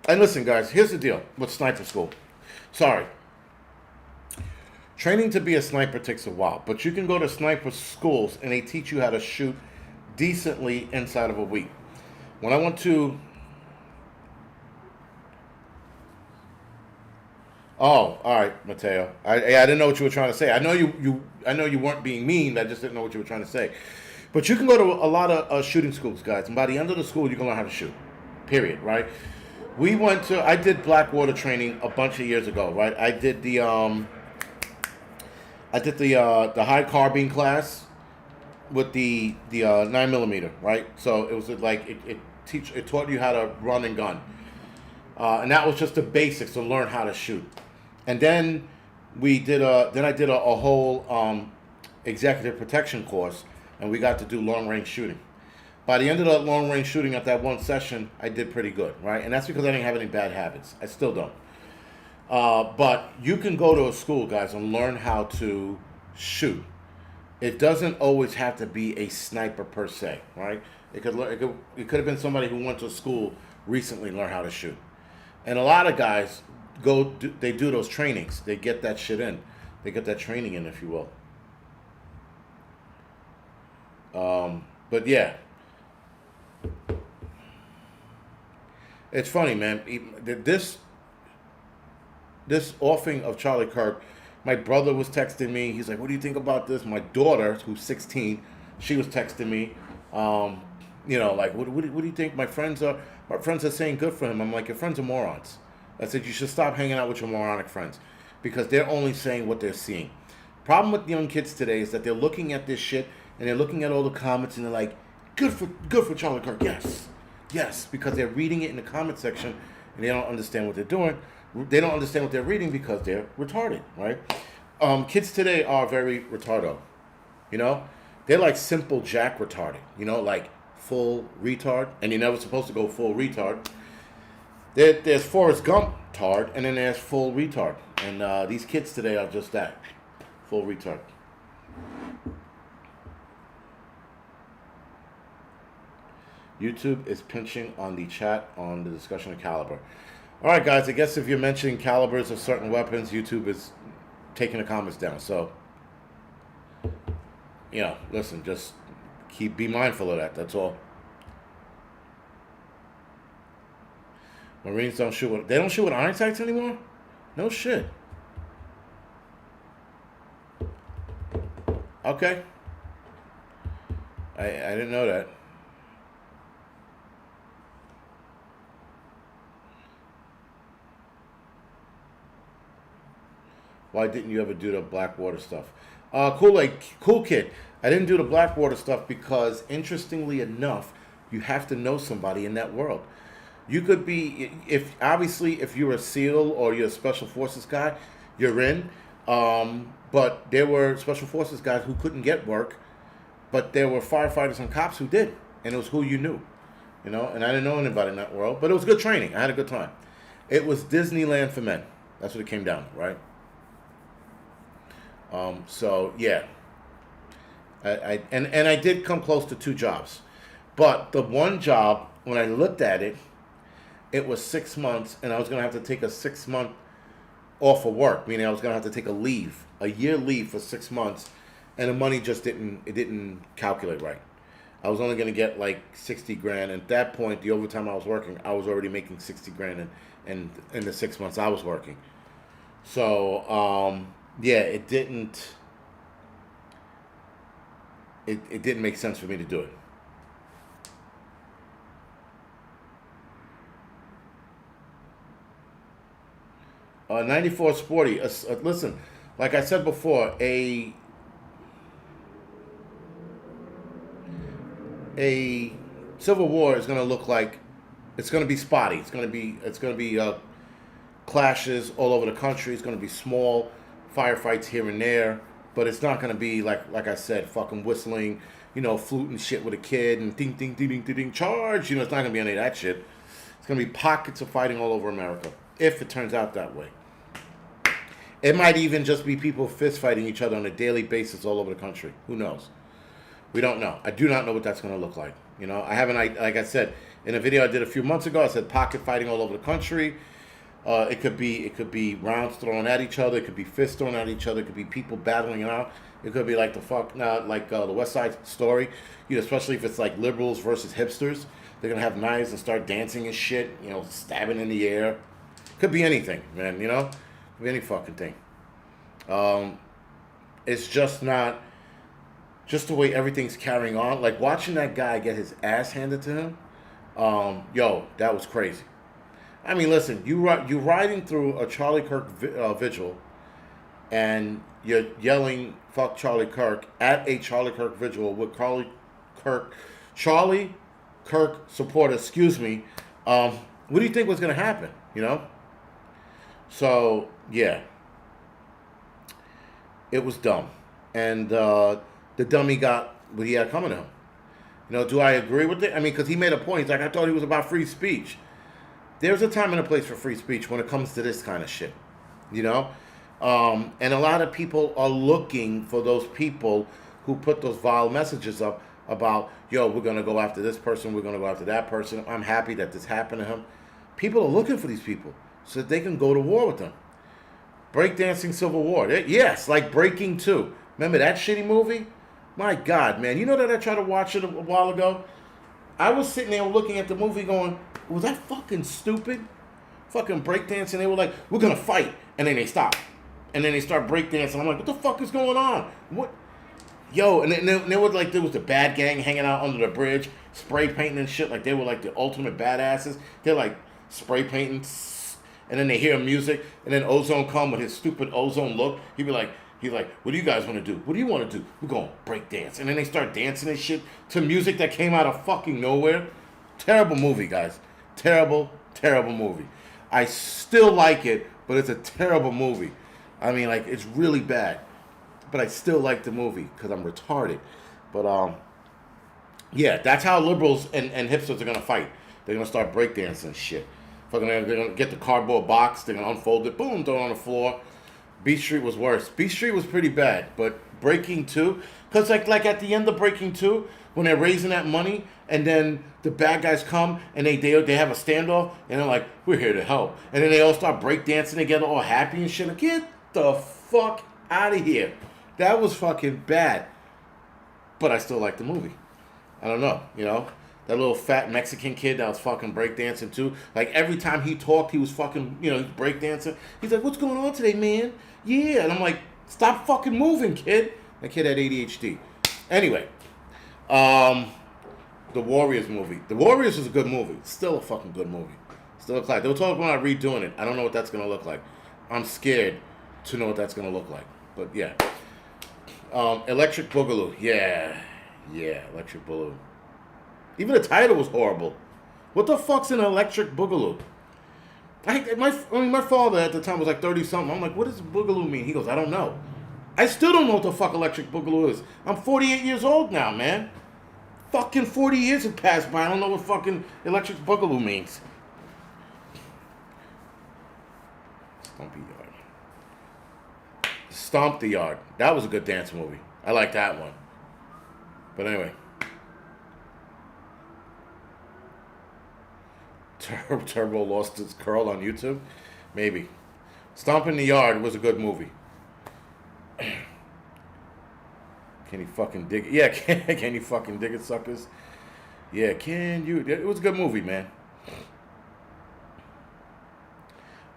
And listen, guys, here's the deal with sniper school. Sorry. Training to be a sniper takes a while, but you can go to sniper schools and they teach you how to shoot decently inside of a week. When I went to... Oh, all right, Mateo. I didn't know what you were trying to say. I know you weren't being mean. I just didn't know what you were trying to say. But you can go to a lot of shooting schools, guys, and by the end of the school, you can learn how to shoot. Period. Right? I did Blackwater training a bunch of years ago. Right? I did the high carbine class with the 9mm. Right? So it was like it taught you how to run and gun, and that was just the basics to learn how to shoot. And then I did a whole executive protection course and we got to do long range shooting. By the end of that long range shooting at that one session, I did pretty good, right? And that's because I didn't have any bad habits. I still don't. But you can go to a school, guys, and learn how to shoot. It doesn't always have to be a sniper per se, right? It could have been somebody who went to school recently and learned how to shoot. And a lot of guys they do those trainings. They get that shit in. They get that training in, if you will. But yeah. It's funny, man. This offing of Charlie Kirk, my brother was texting me. He's like, "What do you think about this?" My daughter, who's 16, she was texting me. Like, what do you think? My friends are saying good for him. I'm like, your friends are morons. I said you should stop hanging out with your moronic friends, because they're only saying what they're seeing. Problem with young kids today is that they're looking at this shit and they're looking at all the comments and they're like, good for Charlie Kirk, yes, because they're reading it in the comment section and they don't understand what they're doing. They don't understand what they're reading because they're retarded, right? Kids today are very retardo, They're like simple jack retarded, like full retard, and you're never supposed to go full retard. There's Forrest Gump tard, and then there's full retard. And these kids today are just that, full retard. YouTube is pinching on the chat on the discussion of caliber. All right, guys, I guess if you're mentioning calibers of certain weapons, YouTube is taking the comments down. So, listen, just be mindful of that. That's all. Marines don't shoot with iron sights anymore? No shit. Okay. I didn't know that. Why didn't you ever do the Blackwater stuff? Cool kid. I didn't do the Blackwater stuff because, interestingly enough, you have to know somebody in that world. You could be, if you're a SEAL or you're a Special Forces guy, you're in. But there were Special Forces guys who couldn't get work, but there were firefighters and cops who did, and it was who you knew, And I didn't know anybody in that world, but it was good training. I had a good time. It was Disneyland for men. That's what it came down to, right? So yeah, I did come close to 2 jobs, but the one job, when I looked at it, it was 6 months, and I was going to have to take a 6-month off of work, meaning I was going to have to take a year leave for 6 months, and the money just didn't calculate right. I was only going to get like 60 grand. And at that point, the overtime I was working, I was already making 60 grand in the 6 months I was working. So, yeah, it didn't make sense for me to do it. 94 Sporty. Listen, like I said before, a civil war is going to look like, it's going to be spotty. It's going to be clashes all over the country. It's going to be small firefights here and there, but it's not going to be like I said, fucking whistling, fluting shit with a kid and ding ding ding ding ding ding charge. It's not going to be any of that shit. It's going to be pockets of fighting all over America, if it turns out that way. It might even just be people fist fighting each other on a daily basis all over the country. Who knows? We don't know. I do not know what that's going to look like. I haven't, like I said, in a video I did a few months ago, I said pocket fighting all over the country. It could be rounds thrown at each other. It could be fists thrown at each other. It could be people battling it out. It could be like the West Side Story. Especially if it's like liberals versus hipsters. They're gonna have knives and start dancing and shit. Stabbing in the air. Could be anything, man. Could be any fucking thing. It's just not. Just the way everything's carrying on. Like watching that guy get his ass handed to him. That was crazy. I mean, listen, you're riding through a Charlie Kirk vigil, and you're yelling "fuck Charlie Kirk" at a Charlie Kirk vigil with Charlie Kirk supporters. Excuse me. What do you think was going to happen? So yeah, it was dumb, and the dummy got what he had coming to him. You know, do I agree with it? I mean, because he made a point. He's like, I thought he was about free speech. There's a time and a place for free speech when it comes to this kind of shit. You know? And a lot of people are looking for those people who put those vile messages up about, yo, we're going to go after this person, we're going to go after that person. I'm happy that this happened to him. People are looking for these people so that they can go to war with them. Breakdancing Civil War. Yes, like Breaking 2. Remember that shitty movie? My God, man. You know that I tried to watch it a while ago? I was sitting there looking at the movie going, was that fucking stupid? Fucking breakdancing. They were like, we're going to fight. And then they stop. And then they start breakdancing. I'm like, what the fuck is going on? What? Yo, and then there was like, there was the bad gang hanging out under the bridge, spray painting and shit. Like they were like the ultimate badasses. They're like spray painting. And then they hear music, and then Ozone come with his stupid Ozone look. He's like, what do you guys want to do? What do you want to do? We're going to break dance. And then they start dancing and shit to music that came out of fucking nowhere. Terrible movie, guys. Terrible, terrible movie. I still like it, but it's a terrible movie. I mean, like, it's really bad. But I still like the movie because I'm retarded. But, yeah, that's how liberals and hipsters are going to fight. They're going to start breakdancing and shit. They're going to get the cardboard box. They're going to unfold it. Boom, throw it on the floor. Beat Street was worse. Beat Street was pretty bad. But Breaking 2, because like at the end of Breaking 2, when they're raising that money, and then the bad guys come, and they have a standoff, and they're like, we're here to help. And then they all start breakdancing together, all happy and shit. Like, get the fuck out of here. That was fucking bad. But I still like the movie. I don't know, you know? That little fat Mexican kid that was fucking breakdancing too. Like every time he talked, he was fucking, you know, breakdancing. He's like, what's going on today, man? Yeah. And I'm like, stop fucking moving, kid. That kid had ADHD. Anyway, the Warriors movie. The Warriors is a good movie. Still a fucking good movie. Still a classic. They were talking about redoing it. I don't know what that's going to look like. I'm scared to know what that's going to look like. But yeah. Electric Boogaloo. Yeah. Yeah, Electric Boogaloo. Even the title was horrible. What the fuck's an Electric Boogaloo? My father at the time was like 30-something. I'm like, what does Boogaloo mean? He goes, I don't know. I still don't know what the fuck Electric Boogaloo is. I'm 48 years old now, man. Fucking 40 years have passed by. I don't know what fucking Electric Boogaloo means. Stomp the Yard. Stomp the Yard. That was a good dance movie. I like that one. But anyway. Turbo lost his curl on YouTube? Maybe. Stomping the Yard was a good movie. Can you fucking dig it? Yeah, can you fucking dig it, suckers? Yeah, can you? It was a good movie, man.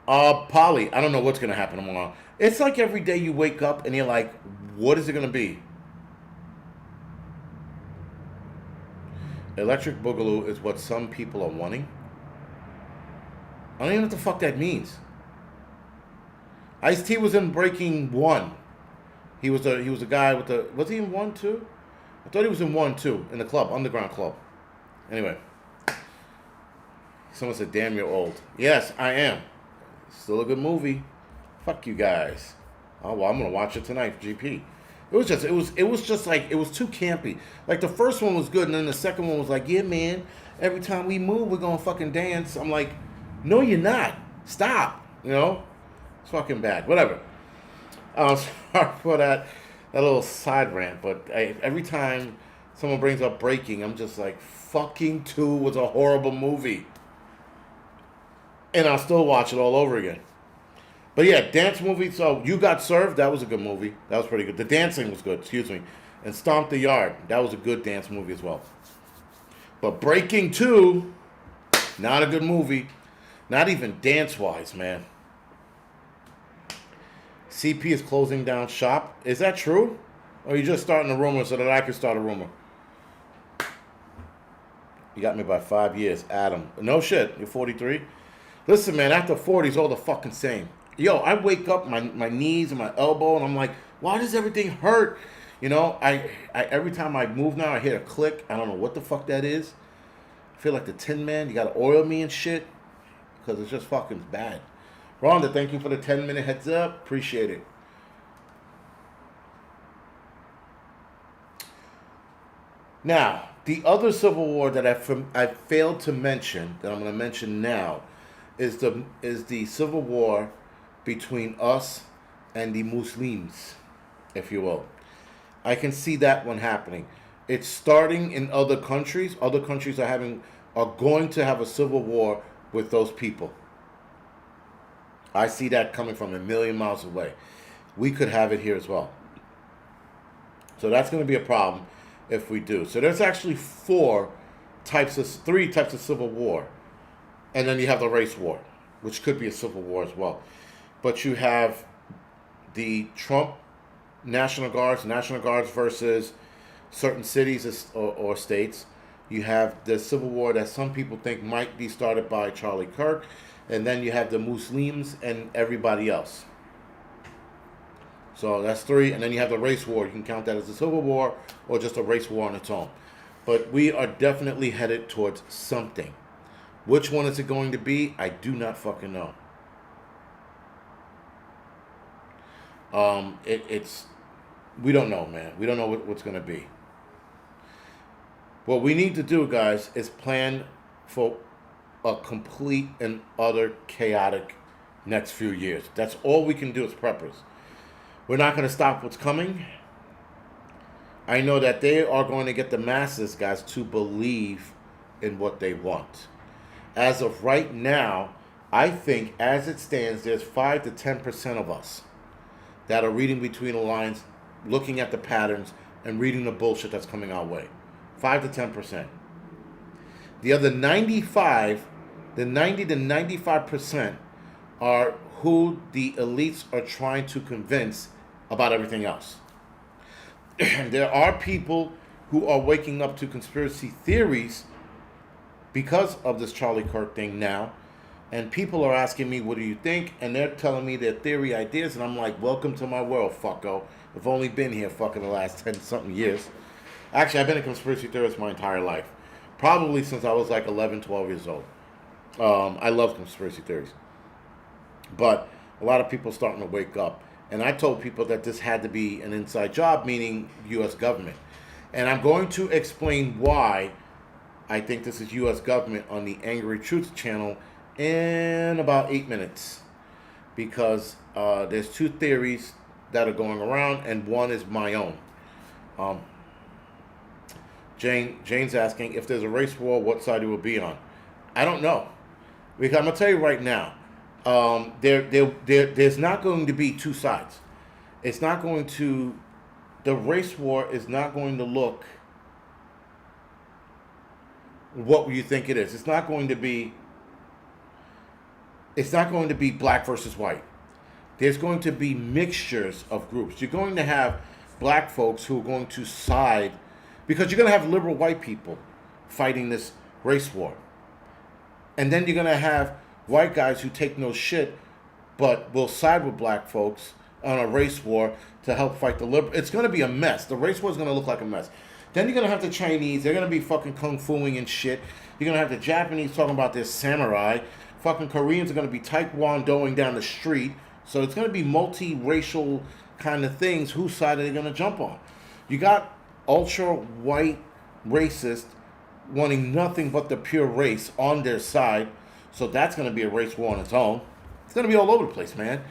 Polly, I don't know what's going to happen tomorrow. It's like every day you wake up and you're like, what is it going to be? Electric Boogaloo is what some people are wanting. I don't even know what the fuck that means. Ice-T was in Breaking 1. He was a guy with the... Was he in 1, 2? I thought he was in 1, 2, in the club, underground club. Anyway. Someone said, damn, you're old. Yes, I am. Still a good movie. Fuck you guys. Oh, well, I'm going to watch it tonight for GP. It was just like, it was too campy. Like, the first one was good, and then the second one was like, yeah, man, every time we move, we're going to fucking dance. I'm like... No, you're not. Stop. You know? It's fucking bad. Whatever. Sorry for that little side rant, but every time someone brings up Breaking, I'm just like, fucking 2 was a horrible movie. And I'll still watch it all over again. But yeah, dance movie. So You Got Served, that was a good movie. That was pretty good. The dancing was good, excuse me. And Stomp the Yard, that was a good dance movie as well. But Breaking 2, not a good movie. Not even dance-wise, man. CP is closing down shop. Is that true? Or are you just starting a rumor so that I can start a rumor? You got me by 5 years, Adam. No shit, you're 43? Listen, man, after 40 is all the fucking same. Yo, I wake up, my knees and my elbow, and I'm like, why does everything hurt? You know, I every time I move now, I hear a click. I don't know what the fuck that is. I feel like the Tin Man. You got to oil me and shit. Because it's just fucking bad. Rhonda, thank you for the 10-minute heads up. Appreciate it. Now, the other civil war that I failed to mention, that I'm going to mention now, is the civil war between us and the Muslims, if you will. I can see that one happening. It's starting in other countries. Other countries are going to have a civil war with those people. I see that coming from a million miles away. We could have it here as well. So that's going to be a problem if we do. So there's actually three types of civil war. And then you have the race war, which could be a civil war as well. But you have the Trump National Guards versus certain cities or states. You have the civil war that some people think might be started by Charlie Kirk. And then you have the Muslims and everybody else. So that's three. And then you have the race war. You can count that as a civil war or just a race war on its own. But we are definitely headed towards something. Which one is it going to be? I do not fucking know. We don't know, man. We don't know what's going to be. What we need to do, guys, is plan for a complete and utter chaotic next few years. That's all we can do as preppers. We're not going to stop what's coming. I know that they are going to get the masses, guys, to believe in what they want. As of right now, I think as it stands, there's 5 to 10% of us that are reading between the lines, looking at the patterns, and reading the bullshit that's coming our way. 5 to 10%. The other 90 to 95% are who the elites are trying to convince about everything else. There are people who are waking up to conspiracy theories because of this Charlie Kirk thing now. And people are asking me, what do you think? And they're telling me their theory ideas. And I'm like, welcome to my world, fucko. I've only been here fucking the last 10-something years. Actually, I've been a conspiracy theorist my entire life. Probably since I was like 11, 12 years old. I love conspiracy theories. But a lot of people are starting to wake up. And I told people that this had to be an inside job, meaning U.S. government. And I'm going to explain why I think this is U.S. government on the Angry Truth channel in about 8 minutes. Because there's two theories that are going around, and one is my own. Jane's asking, if there's a race war, what side it will be on? I don't know. Because I'm going to tell you right now, there's not going to be two sides. It's not going to, the race war is not going to look what you think it is. It's not going to be black versus white. There's going to be mixtures of groups. You're going to have black folks who are going to side, because you're going to have liberal white people fighting this race war. And then you're going to have white guys who take no shit but will side with black folks on a race war to help fight the liberal. It's going to be a mess. The race war is going to look like a mess. Then you're going to have the Chinese. They're going to be fucking kung fuing and shit. You're going to have the Japanese talking about their samurai. Fucking Koreans are going to be taekwondoing down the street. So it's going to be multi-racial kind of things. Whose side are they going to jump on? You got ultra-white racists wanting nothing but the pure race on their side. So that's going to be a race war on its own. It's going to be all over the place, man.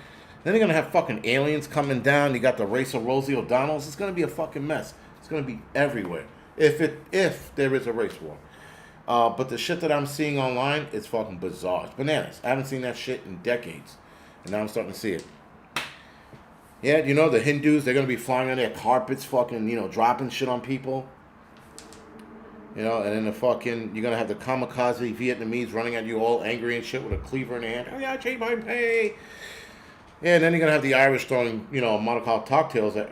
Then you're going to have fucking aliens coming down. You got the race of Rosie O'Donnell's. It's going to be a fucking mess. It's going to be everywhere. If there is a race war. But the shit that I'm seeing online is fucking bizarre. It's bananas. I haven't seen that shit in decades. And now I'm starting to see it. Yeah, you know, the Hindus, they're going to be flying on their carpets, fucking, dropping shit on people. And then you're going to have the kamikaze Vietnamese running at you all angry and shit with a cleaver in their hand. Oh, yeah, change my pay. Yeah, and then you're going to have the Irish throwing, Molotov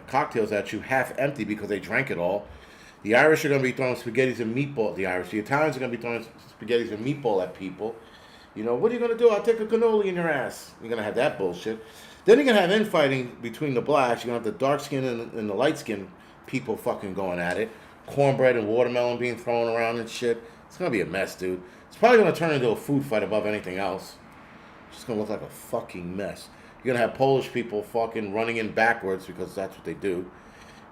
cocktails at you half empty because they drank it all. The Irish are going to be throwing spaghettis and meatball. The Italians are going to be throwing spaghettis and meatball at people. What are you going to do? I'll take a cannoli in your ass. You're going to have that bullshit. Then you're going to have infighting between the blacks. You're going to have the dark skin and the light skin people fucking going at it. Cornbread and watermelon being thrown around and shit. It's going to be a mess, dude. It's probably going to turn into a food fight above anything else. It's just going to look like a fucking mess. You're going to have Polish people fucking running in backwards because that's what they do.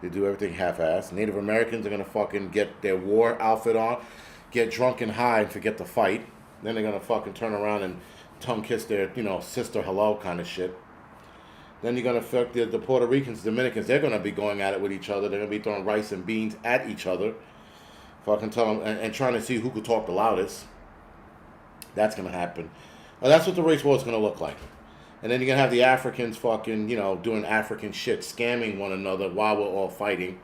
They do everything half-assed. Native Americans are gonna fucking get their war outfit on, get drunk and high and forget to fight. Then they're gonna fucking turn around and tongue kiss their, sister hello kind of shit. Then you're gonna fuck the Puerto Ricans, Dominicans. They're gonna be going at it with each other. They're gonna be throwing rice and beans at each other. Fucking tell them and trying to see who could talk the loudest. That's gonna happen. Well, that's what the race war is gonna look like. And then you're gonna have the Africans fucking, doing African shit, scamming one another while we're all fighting.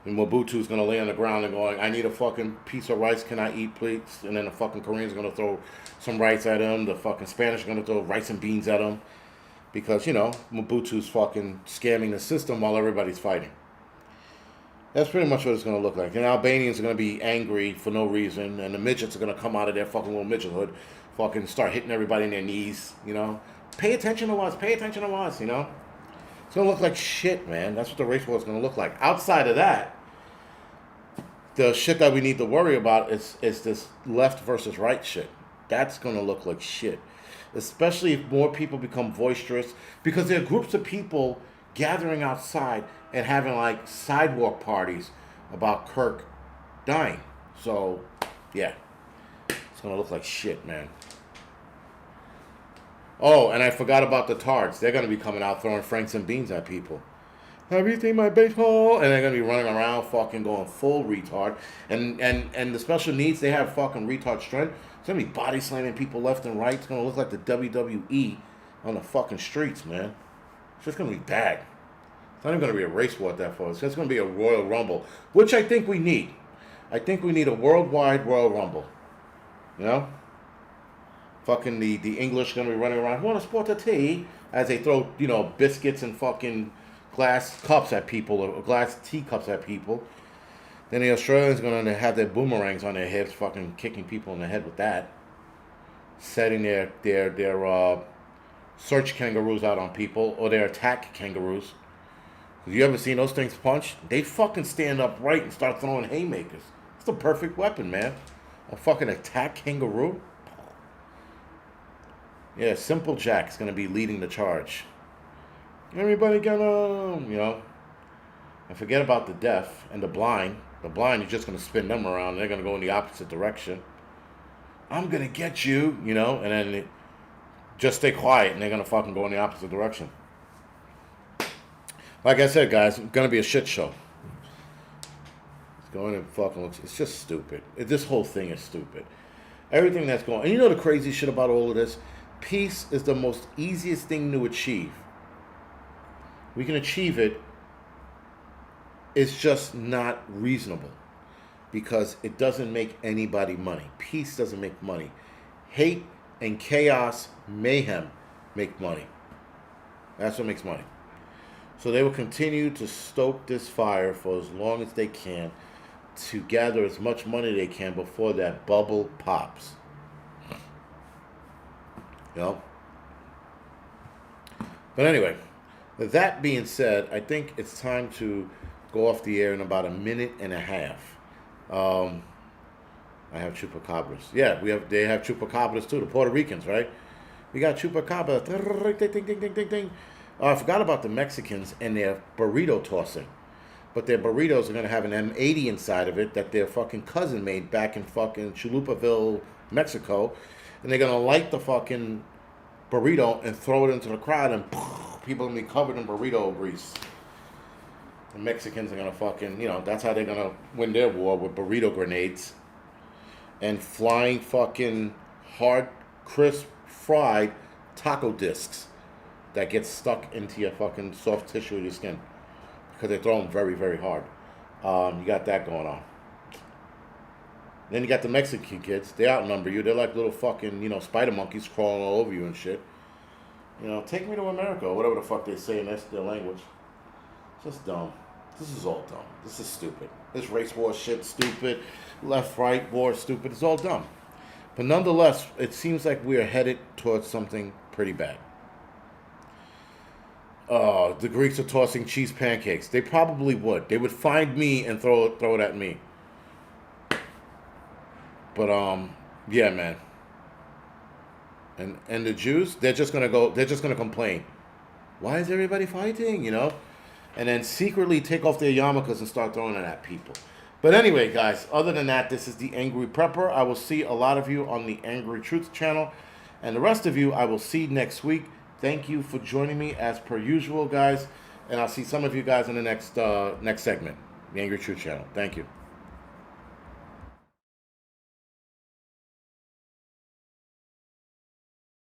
And Mobutu's gonna lay on the ground and going, I need a fucking piece of rice, can I eat, please? And then the fucking Koreans are gonna throw some rice at him. The fucking Spanish are gonna throw rice and beans at him. Because, Mobutu's fucking scamming the system while everybody's fighting. That's pretty much what it's going to look like. And Albanians are going to be angry for no reason. And the midgets are going to come out of their fucking little midgethood. Fucking start hitting everybody in their knees, Pay attention to us. Pay attention to us, It's going to look like shit, man. That's what the race war is going to look like. Outside of that, the shit that we need to worry about is this left versus right shit. That's going to look like shit. Especially if more people become boisterous, because there are groups of people gathering outside and having like sidewalk parties about Kirk dying. So, yeah, it's gonna look like shit, man. Oh, and I forgot about the tards. They're gonna be coming out throwing franks and beans at people. Have you seen my baseball? And they're gonna be running around, fucking going full retard. And the special needs, they have fucking retard strength. It's gonna be body slamming people left and right. It's gonna look like the WWE on the fucking streets, man. It's just gonna be bad. It's not even gonna be a race war at that point. It's just gonna be a Royal Rumble, which I think we need. I think we need a worldwide Royal Rumble. Fucking the English gonna be running around. Want to sport a tea as they throw biscuits and fucking glass cups at people or glass teacups at people. Then the Australians are going to have their boomerangs on their heads, fucking kicking people in the head with that. Setting their search kangaroos out on people, or their attack kangaroos. Have you ever seen those things punch? They fucking stand upright and start throwing haymakers. It's the perfect weapon, man. A fucking attack kangaroo? Yeah, Simple Jack's going to be leading the charge. Everybody gonna, and forget about the deaf and the blind. The blind, you're just going to spin them around. And they're going to go in the opposite direction. I'm going to get you, and then just stay quiet and they're going to fucking go in the opposite direction. Like I said, guys, it's going to be a shit show. It's going to fucking look, it's just stupid. This whole thing is stupid. Everything that's going, and the crazy shit about all of this? Peace is the most easiest thing to achieve. We can achieve it. It's just not reasonable because it doesn't make anybody money. Peace doesn't make money. Hate and chaos, mayhem make money. That's what makes money. So they will continue to stoke this fire for as long as they can to gather as much money they can before that bubble pops. But anyway, with that being said, I think it's time to go off the air in about a minute and a half. I have chupacabras. Yeah, they have chupacabras too, the Puerto Ricans, right? We got chupacabra. Ding, ding, ding, ding, ding. I forgot about the Mexicans and their burrito tossing. But their burritos are going to have an M80 inside of it that their fucking cousin made back in fucking Chalupaville, Mexico. And they're going to light the fucking burrito and throw it into the crowd, and people are going to be covered in burrito grease. The Mexicans are going to fucking, that's how they're going to win their war, with burrito grenades and flying fucking hard, crisp, fried taco discs that get stuck into your fucking soft tissue of your skin because they throw them very, very hard. You got that going on. Then you got the Mexican kids. They outnumber you. They're like little fucking, spider monkeys crawling all over you and shit. Take me to America, or whatever the fuck they say in their language. It's just dumb. This is all dumb. This is stupid. This race war shit, stupid. Left-right war, stupid. It's all dumb. But nonetheless, it seems like we are headed towards something pretty bad. The Greeks are tossing cheese pancakes. They probably would. They would find me and throw it at me. But yeah, man. And the Jews, they're just gonna complain. Why is everybody fighting? and then secretly take off their yarmulkes and start throwing it at people. But anyway, guys, other than that, this is the Angry Prepper. I will see a lot of you on the Angry Truth channel, and the rest of you I will see next week. Thank you for joining me as per usual, guys, and I'll see some of you guys in the next segment, the Angry Truth channel. Thank you.